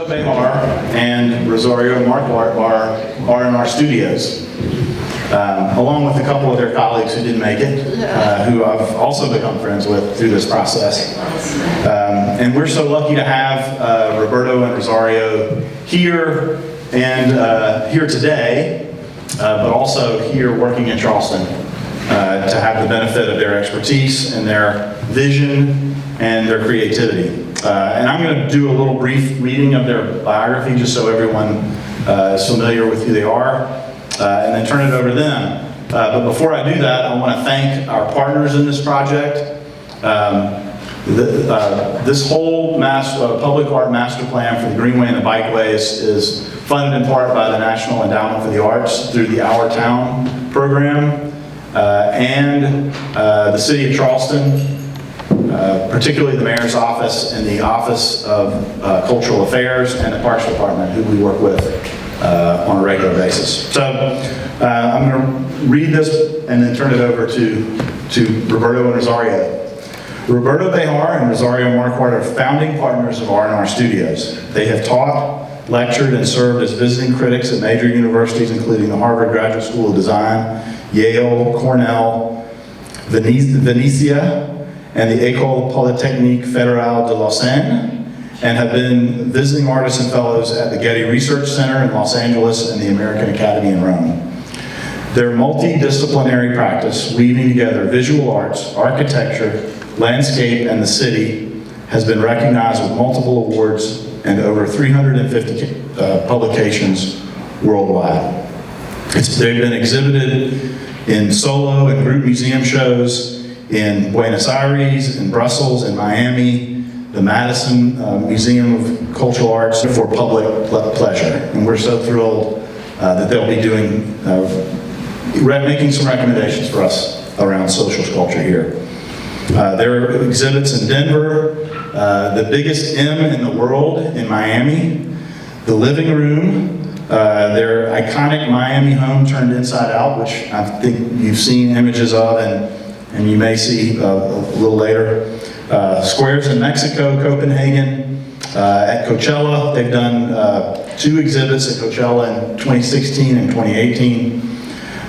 Behar and Rosario Marquardt are in our studios, along with a couple of their colleagues who didn't make it, who I've also become friends with through this process. And we're so lucky to have Roberto and Rosario here and here today, but also here working in Charleston to have the benefit of their expertise and their vision and their creativity. And I'm going to do a little brief reading of their biography just so everyone is familiar with who they are, and then turn it over to them. But before I do that, I want to thank our partners in this project. This whole public art master plan for the Greenway and the Bikeway is funded in part by the National Endowment for the Arts through the Our Town program, and the City of Charleston, particularly the Mayor's Office and the Office of Cultural Affairs and the Parks Department, who we work with on a regular basis. So I'm going to read this and then turn it over to Roberto and Rosario. Roberto Behar and Rosario Marquardt are founding partners of R&R Studios. They have taught, lectured, and served as visiting critics at major universities, including the Harvard Graduate School of Design, Yale, Cornell, Venezia, and the Ecole Polytechnique Federale de Lausanne, and have been visiting artists and fellows at the Getty Research Center in Los Angeles and the American Academy in Rome. Their multidisciplinary practice, weaving together visual arts, architecture, landscape, and the city, has been recognized with multiple awards and over 350 publications worldwide. They've been exhibited in solo and group museum shows in Buenos Aires, in Brussels, in Miami, the Madison Museum of Cultural Arts for public pleasure. And we're so thrilled that they'll be doing, making some recommendations for us around social sculpture here. There are exhibits in Denver, the biggest M in the world in Miami, the living room, their iconic Miami home turned inside out, which I think you've seen images of and you may see a little later. Squares in Mexico, Copenhagen, at Coachella. They've done 2 exhibits at Coachella in 2016 and 2018.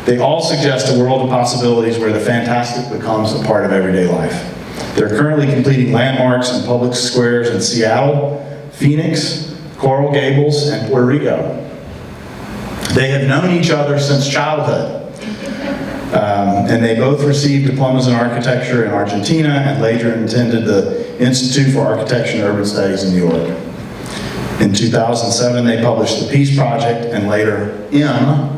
They all suggest a world of possibilities where the fantastic becomes a part of everyday life. They're currently completing landmarks and public squares in Seattle, Phoenix, Coral Gables, and Puerto Rico. They have known each other since childhood. And they both received diplomas in architecture in Argentina and later attended the Institute for Architecture and Urban Studies in New York. In 2007, they published The Peace Project and later M,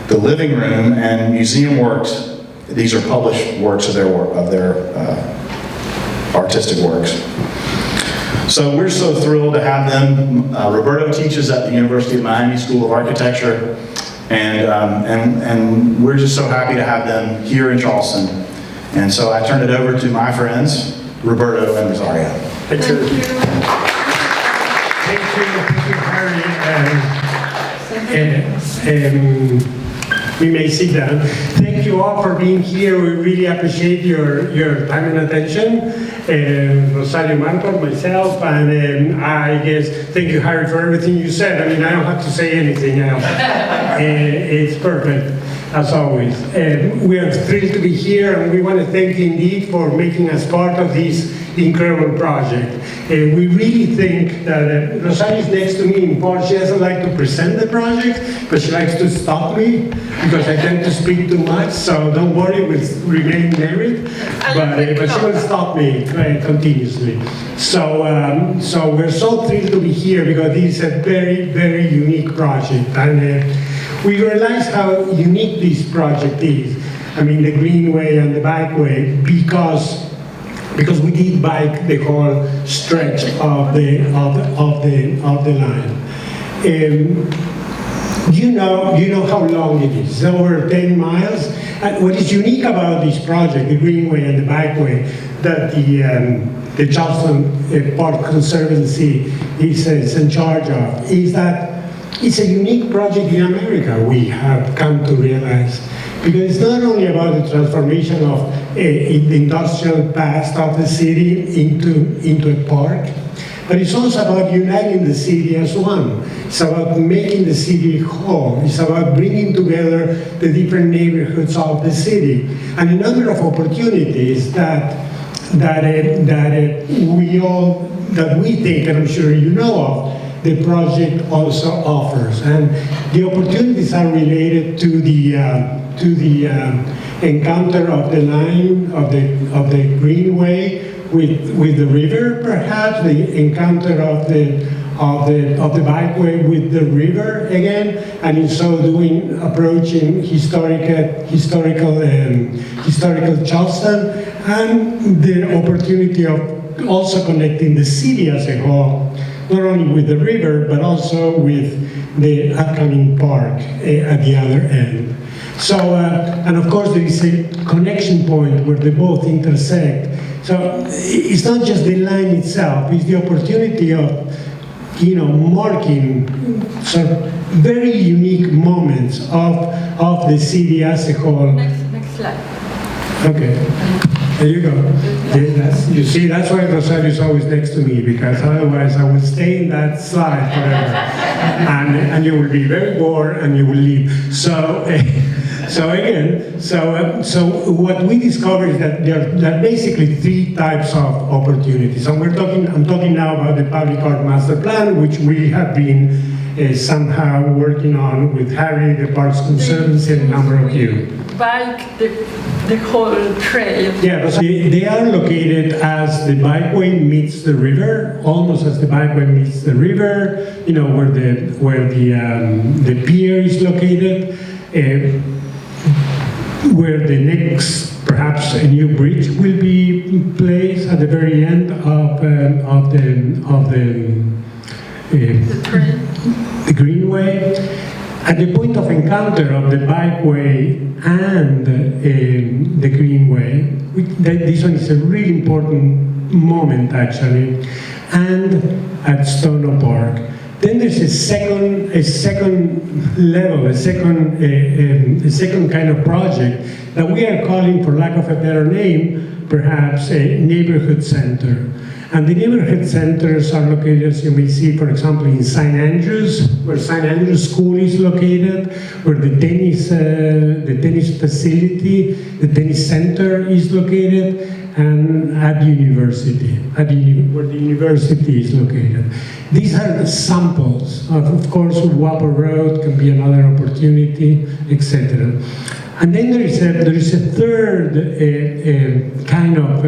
The Living Room, and Museum Works. These are published works of their artistic works. So we're so thrilled to have them. Roberto teaches at the University of Miami School of Architecture, and we're just so happy to have them here in Charleston. And so I turn it over to my friends, Roberto and Rosario. Thank you. Thank you. We may sit down. Thank you all for being here. We really appreciate your time and attention. Rosario, Marquardt, myself, and I guess thank you, Harry, for everything you said. I mean, I don't have to say anything else. It's perfect, as always. We are thrilled to be here, and we want to thank you indeed for making us part of this incredible project. We really think that Rosario is next to me in Porsche. She doesn't like to present the project, but she likes to stop me because I tend to speak too much, so don't worry, we'll remain married, but she will stop me continuously. So we're so thrilled to be here because this is a very, very unique project, and we realize how unique this project is. I mean, the Greenway and the Bikeway, because we did bike the whole stretch of the line. You know how long it is. It's over 10 miles. And what is unique about this project, the Greenway and the Bikeway, that the Charleston Park Conservancy is in charge of, is that it's a unique project in America, we have come to realize. Because it's not only about the transformation of the industrial past of the city into a park, But it's also about uniting the city as one. It's about making the city whole. It's about bringing together the different neighborhoods of the city. And a number of opportunities that we think, and I'm sure you know of, the project also offers. And the opportunities are related to the encounter of the line of the Greenway with the river, perhaps the encounter of the bikeway with the river again, and in so doing approaching historical Charleston, and the opportunity of also connecting the city as a whole, not only with the river but also with the upcoming park at the other end. So, and of course there is a connection point where they both intersect. So it's not just the line itself, it's the opportunity of, marking some very unique moments of the city as a whole. Next slide. Okay, there you go. You see, that's why Rosario is always next to me, because otherwise I would stay in that slide forever. and you will be very bored and you will leave. So what we discovered is that there are basically three types of opportunities. And I'm talking now about the Public Art Master Plan, which we have been somehow working on with Harry, the Parks Conservancy, and a number of you. Bike the whole trail. Yeah, they are located as the bikeway meets the river, almost as the bikeway meets the river, where the pier is located. Where the next, perhaps a new bridge will be placed at the very end of the Greenway. At the point of encounter of the bikeway and the Greenway, this one is a really important moment actually, and at Stono Park. Then there's a second level, a second kind of project that we are calling, for lack of a better name, perhaps a neighborhood center. And the neighborhood centers are located, as you may see, for example, in St. Andrews, where St. Andrews School is located, where the tennis facility, the tennis center is located, and at University, where the university is located. These are the samples. Of course, Wapper Road can be another opportunity, etc. And then there is a third kind of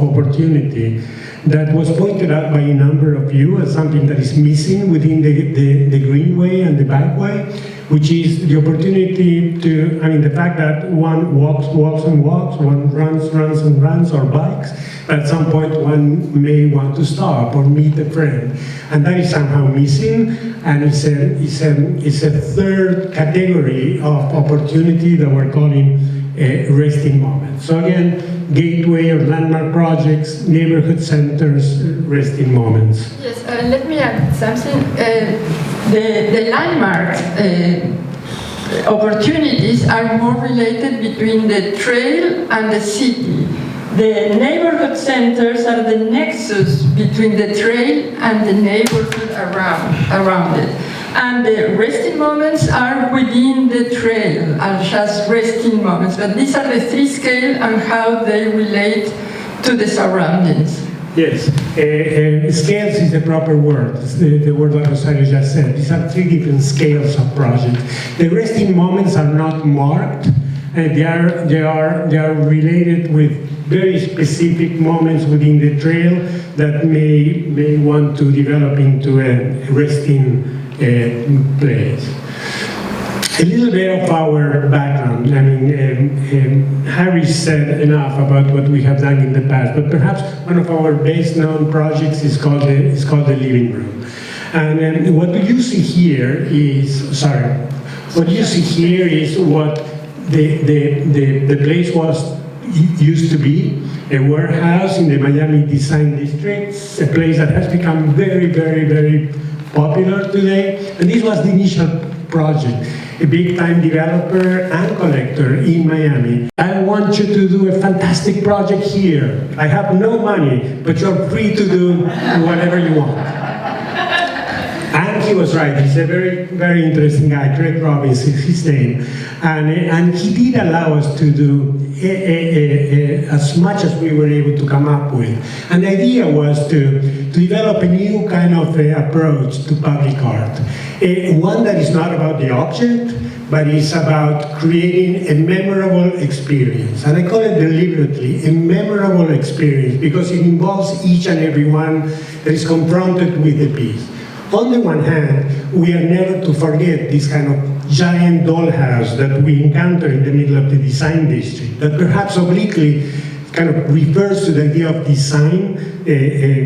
opportunity that was pointed out by a number of you as something that is missing within the Greenway and the Bikeway, which is the opportunity to, the fact that one walks and walks, one runs and runs, or bikes, but at some point one may want to stop or meet a friend. And that is somehow missing, and it's a third category of opportunity that we're calling resting moments. So again, gateway or landmark projects, neighborhood centers, resting moments. Yes, let me add something. The landmark opportunities are more related between the trail and the city. The neighborhood centers are the nexus between the trail and the neighborhood around it. And the resting moments are within the trail, are just resting moments. But these are the three scales and how they relate to the surroundings. Yes, scales is the proper word. It's the word that Rosario just said. These are three different scales of projects. The resting moments are not marked. They are related with very specific moments within the trail that may want to develop into a resting place. A little bit of our background. Harry said enough about what we have done in the past, but perhaps one of our best-known projects is called the Living Room. And what you see here is what the place used to be. A warehouse in the Miami Design District, a place that has become very, very, very popular today. And this was the initial project. a big-time developer and collector in Miami. I want you to do a fantastic project here. I have no money, but you're free to do whatever you want. And he was right. He's a very, very interesting guy. Greg Robbins is his name. And he did allow us to do as much as we were able to come up with. And the idea was to develop a new kind of approach to public art. One that is not about the object, but is about creating a memorable experience. And I call it deliberately a memorable experience because it involves each and every one that is confronted with the piece. On the one hand, we are never to forget this kind of giant dollhouse that we encounter in the middle of the design district, that perhaps obliquely kind of refers to the idea of design,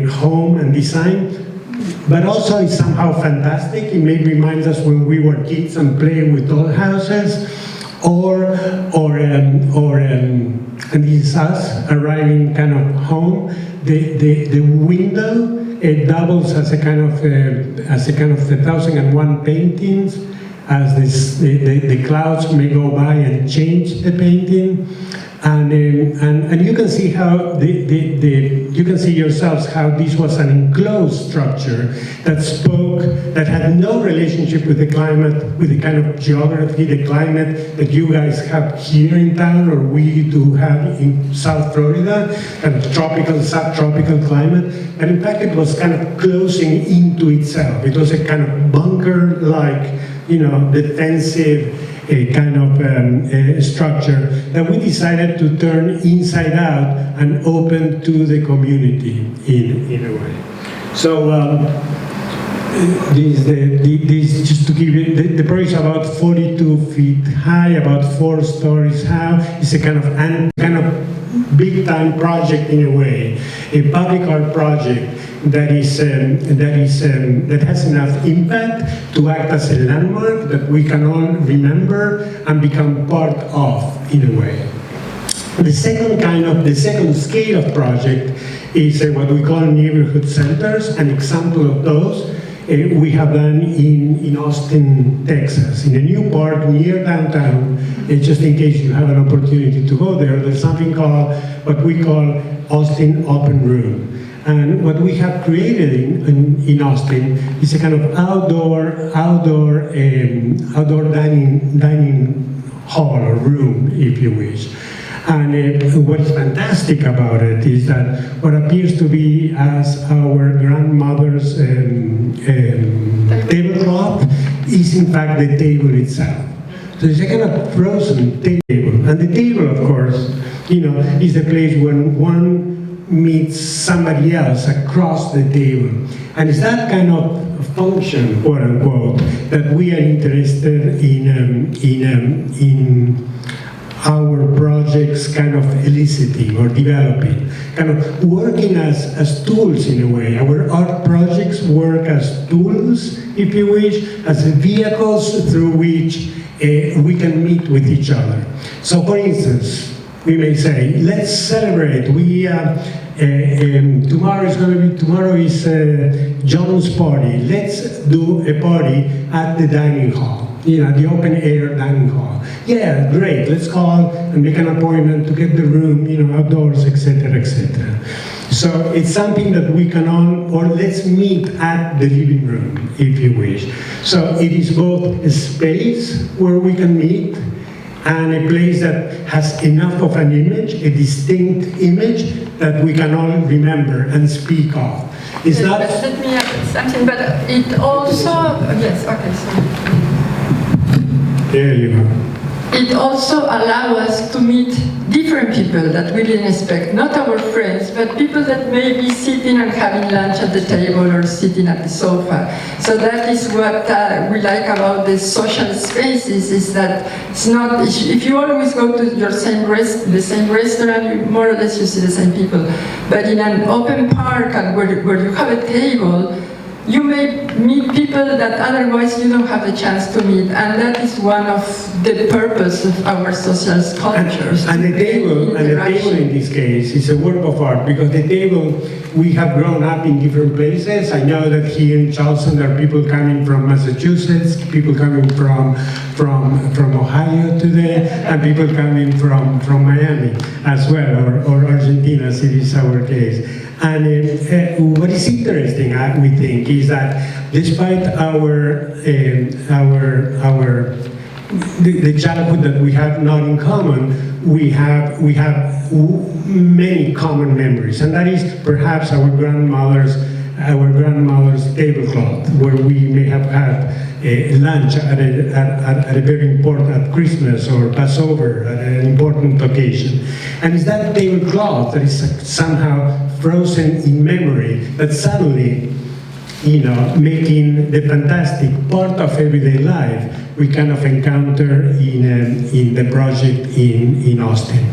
home and design, but also is somehow fantastic. It may remind us when we were kids and playing with dollhouses, and this is us arriving kind of home. The window, it doubles as a kind of 1001 paintings, as the clouds may go by and change the painting, and you can see how you can see yourselves how this was an enclosed structure that had no relationship with the climate, with the kind of geography, the climate that you guys have here in town, or we do have in South Florida, kind of tropical, subtropical climate. And in fact, it was kind of closing into itself. It was a kind of bunker-like, defensive kind of structure that we decided to turn inside out and open to the community in a way. So this just to give you, the project is about 42 feet high, about 4 stories high. It's a kind of big-time project in a way, a public art project that has enough impact to act as a landmark that we can all remember and become part of in a way. The second scale of project is what we call neighborhood centers. An example of those we have done in Austin, Texas, in a new park near downtown. Just in case you have an opportunity to go there, there's something called what we call Austin Open Room. And what we have created in Austin is a kind of outdoor dining hall or room, if you wish. And what is fantastic about it is that what appears to be as our grandmother's tablecloth is in fact the table itself. So it's a kind of frozen table. And the table, of course, is the place when one meets somebody else across the table. And it's that kind of function, quote unquote, that we are interested in our projects kind of eliciting or developing, kind of working as tools in a way. Our art projects work as tools, if you wish, as vehicles through which we can meet with each other. So for instance, we may say, let's celebrate. Tomorrow is John's party. Let's do a party at the dining hall, the open air dining hall. Yeah, great. Let's call and make an appointment to get the room, outdoors, etc., etc. So it's something that we can or let's meet at the living room, if you wish. So it is both a space where we can meet and a place that has enough of an image, a distinct image, that we can all remember and speak of. It's not... Let me add something, but it also... Yes, okay, so... There you go. It also allows us to meet different people that we didn't expect, not our friends, but people that may be sitting and having lunch at the table or sitting at the sofa. So that is what we like about the social spaces, is that it's not, if you always go to the same restaurant, more or less you see the same people. But in an open park and where you have a table, you may meet people that otherwise you don't have a chance to meet, and that is one of the purpose of our social cultures. And the table in this case is a work of art, because the table, we have grown up in different places. I know that here in Charleston there are people coming from Massachusetts, people coming from Ohio today, and people coming from Miami as well, or Argentina, as it is our case. And what is interesting, we think, is that despite the childhood that we have not in common, we have many common memories, and that is perhaps our grandmother's tablecloth, where we may have had lunch at a very important, at Christmas or Passover, at an important occasion. And it's that tablecloth that is somehow frozen in memory that suddenly, making the fantastic part of everyday life, we kind of encounter in the project in Austin.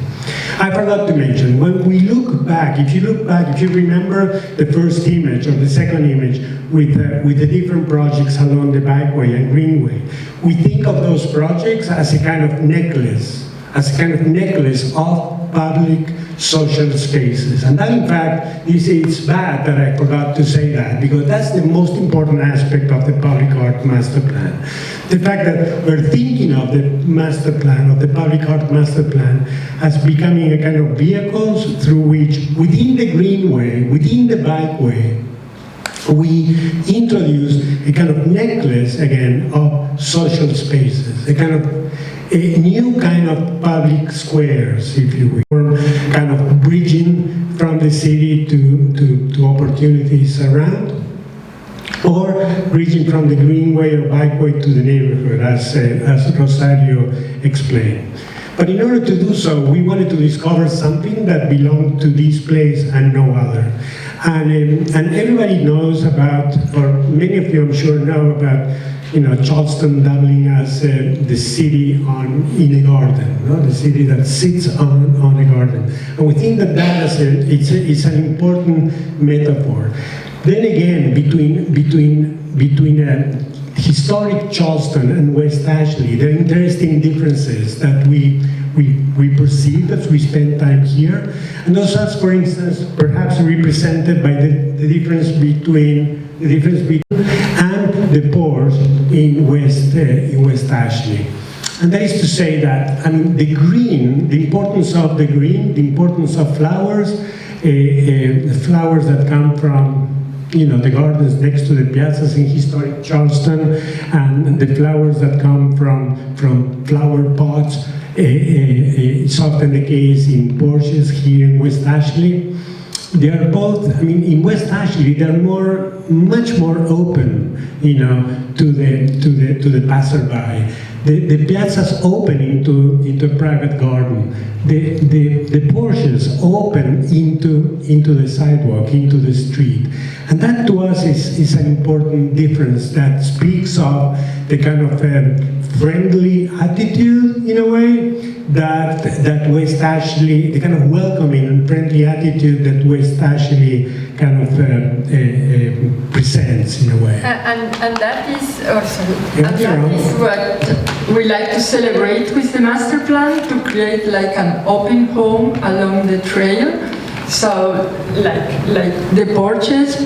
I forgot to mention, when we look back, if you remember the first image or the second image with the different projects along the Bikeway and Greenway, we think of those projects as a kind of necklace of public social spaces. And that, in fact, it's bad that I forgot to say that, because that's the most important aspect of the public art master plan. The fact that we're thinking of the master plan, of the public art master plan, as becoming a kind of vehicles through which, within the Greenway, within the Bikeway, we introduce a kind of necklace, again, of social spaces, a new kind of public squares, if you will, kind of bridging from the city to opportunities around, or bridging from the Greenway or Bikeway to the neighborhood, as Rosario explained. But in order to do so, we wanted to discover something that belonged to this place and no other. And everybody knows about, or many of you I'm sure know about, Charleston doubling as the city in a garden, the city that sits on a garden. And we think that it's an important metaphor. Then again, between historic Charleston and West Ashley, there are interesting differences that we perceive as we spend time here. And those are, for instance, perhaps represented by the difference between and the pores in West Ashley. And that is to say that, the green, the importance of the green, the importance of flowers, the flowers that come from the gardens next to the piazzas in historic Charleston, and the flowers that come from flower pots. It's often the case in porches here in West Ashley. They are both, in West Ashley, they're much more open, to the passerby. The piazzas open into a private garden. The porches open into the sidewalk, into the street. And that to us is an important difference that speaks of the kind of friendly attitude, in a way, that West Ashley, the kind of welcoming and friendly attitude that West Ashley kind of presents, in a way. And that is what we like to celebrate with the master plan, to create like an open home along the trail. So like the porches,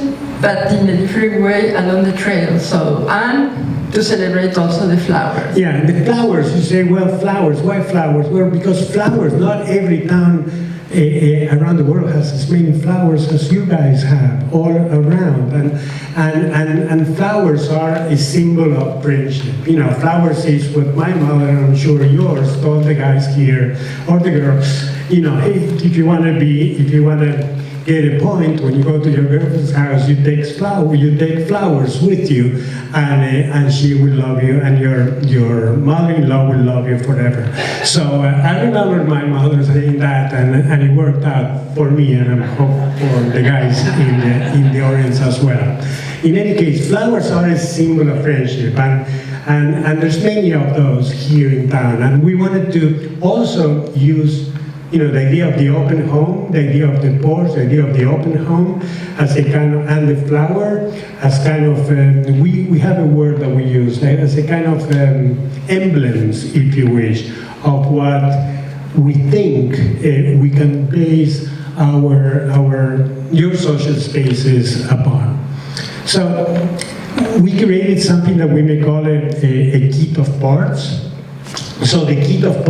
but in a different way along the trail. So, and to celebrate also the flowers. Yeah, and the flowers, you say, well, flowers, why flowers? Well, because flowers, not every town around the world has as many flowers as you guys have all around. And flowers are a symbol of friendship. Flowers is what my mother, and I'm sure yours, told the guys here, or the girls, hey, if you want to get a point, when you go to your girlfriend's house, you take flowers with you, and she will love you, and your mother-in-law will love you forever. So I remember my mother saying that, and it worked out for me, and I hope for the guys in the audience as well. In any case, flowers are a symbol of friendship, and there's many of those here in town, and we wanted to also use you know, the idea of the open home, the idea of the porch, the idea of the open home as a kind of, and the flower as kind of, we have a word that we use, as a kind of emblems, if you wish, of what we think we can base your social spaces upon. So we created something that we may call a kit of parts. So the kit of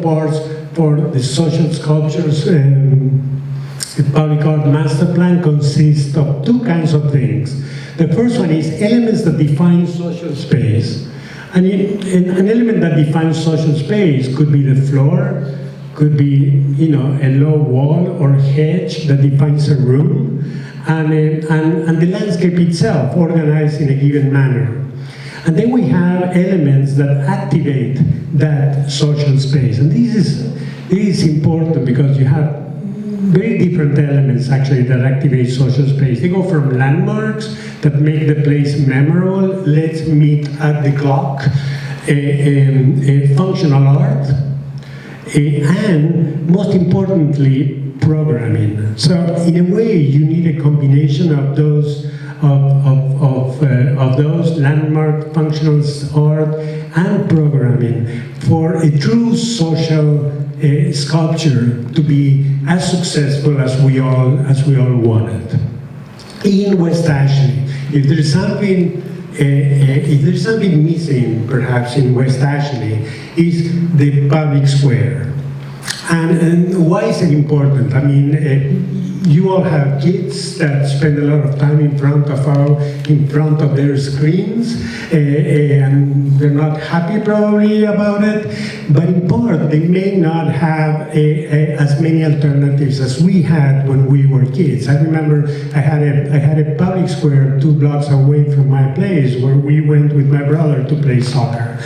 parts for the social sculptures public art master plan consists of two kinds of things. The first one is elements that define social space. And an element that defines social space could be the floor, could be, you know, a low wall or hedge that defines a room, and the landscape itself organized in a given manner. And then we have elements that activate that social space. And this is important because you have very different elements actually that activate social space. They go from landmarks that make the place memorable, let's meet at the clock, functional art, and most importantly, programming. So in a way, you need a combination of those landmark, functional art, and programming for a true social sculpture to be as successful as we all wanted. In West Ashley, if there's something missing, perhaps in West Ashley, is the public square. And why is it important? I mean, you all have kids that spend a lot of time in front of their screens, and they're not happy probably about it. But in part, they may not have as many alternatives as we had when we were kids. I remember I had a public square 2 blocks away from my place where we went with my brother to play soccer.